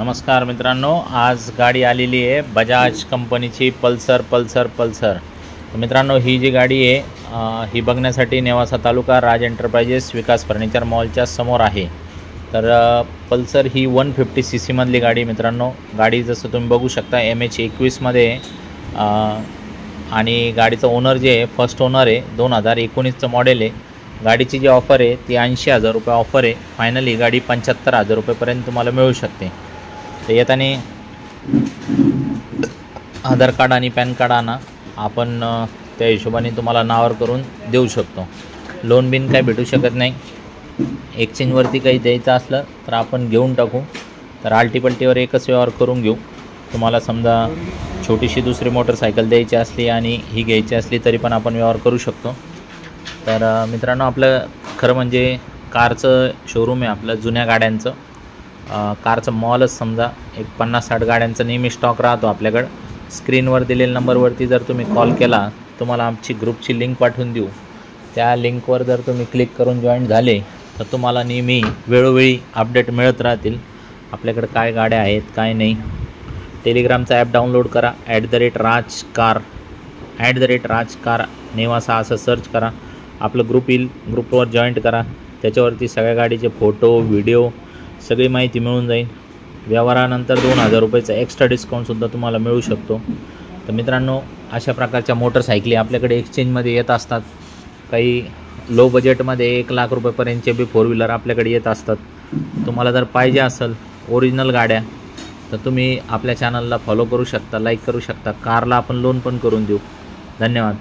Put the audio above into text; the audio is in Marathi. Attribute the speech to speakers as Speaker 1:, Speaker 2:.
Speaker 1: नमस्कार मित्रांनो, आज गाडी आलेली आहे बजाज कंपनीची पल्सर. तर मित्रांनो, ही जी गाडी आहे ही बघण्यासाठी नेवासा तालुका राज एंटरप्राइजेस विकास फर्निचर मॉलच्या समोर आहे. तर पल्सर ही 150 cc मधली गाडी मित्रांनो. गाडी जसं तुम्ही बघू शकता MH21 मध्ये आणि गाडीचं ओनर जे आहे फर्स्ट ओनर आहे, 2019चं मॉडेल आहे. गाडीची जी ऑफर आहे ती 80,000 रुपये ऑफर आहे. फायनली गाडी 75,000 रुपयेपर्यंत तुम्हाला मिळू शकते. तर येताना आधार कार्ड आणि पॅन कार्ड आणा, आपण त्या हिशोबाने तुम्हाला नावावर करून देऊ शकतो. लोन बिन काही भेटू शकत नाही. एक्सचेंजवरती काही द्यायचं असलं तर आपण घेऊन टाकू. तर आल्टीपल्टीवर एकच व्यवहार करून घेऊ. तुम्हाला समजा छोटीशी दुसरी मोटरसायकल द्यायची असली आणि ही घ्यायची असली तरी पण आपण व्यवहार करू शकतो. तर मित्रांनो, आपलं खरं म्हणजे कारचं शोरूम आहे आपलं, जुन्या गाड्यांचं कारचं मॉलच समजा. एक 50-60 गाड्यांचा नेहमी स्टॉक राहतो आपल्याकडं. स्क्रीनवर दिलेल्या नंबरवरती जर तुम्ही कॉल केला तुम्हाला आमची ग्रुपची लिंक पाठवून देऊ. त्या लिंकवर जर तुम्ही क्लिक करून जॉईन झाले तर तुम्हाला नेहमी वेळोवेळी अपडेट मिळत राहतील आपल्याकडे काय गाड्या आहेत काय नाही. टेलिग्रामचा ॲप डाउनलोड करा, @राजकार नेवासा असं सर्च करा. आपलं ग्रुप येईल, ग्रुपवर जॉईंट करा. त्याच्यावरती सगळ्या गाडीचे फोटो व्हिडिओ सगळी माहिती मिळून जाईल. व्यवहारानंतर 2,000 रुपयाचा एक्स्ट्रा डिस्काउंटसुद्धा तुम्हाला मिळू शकतो. तर मित्रांनो, अशा प्रकारच्या मोटरसायकली आपल्याकडे एक्सचेंजमध्ये येत असतात. काही लो बजेटमध्ये 1 लाख रुपयेपर्यंतचे बी 4 व्हीलर आपल्याकडे येत असतात. तुम्हाला जर पाहिजे असेल ओरिजिनल गाड्या तर तुम्ही आपल्या चॅनलला फॉलो करू शकता, लाईक करू शकता. कारला आपण लोन पण करून देऊ. धन्यवाद.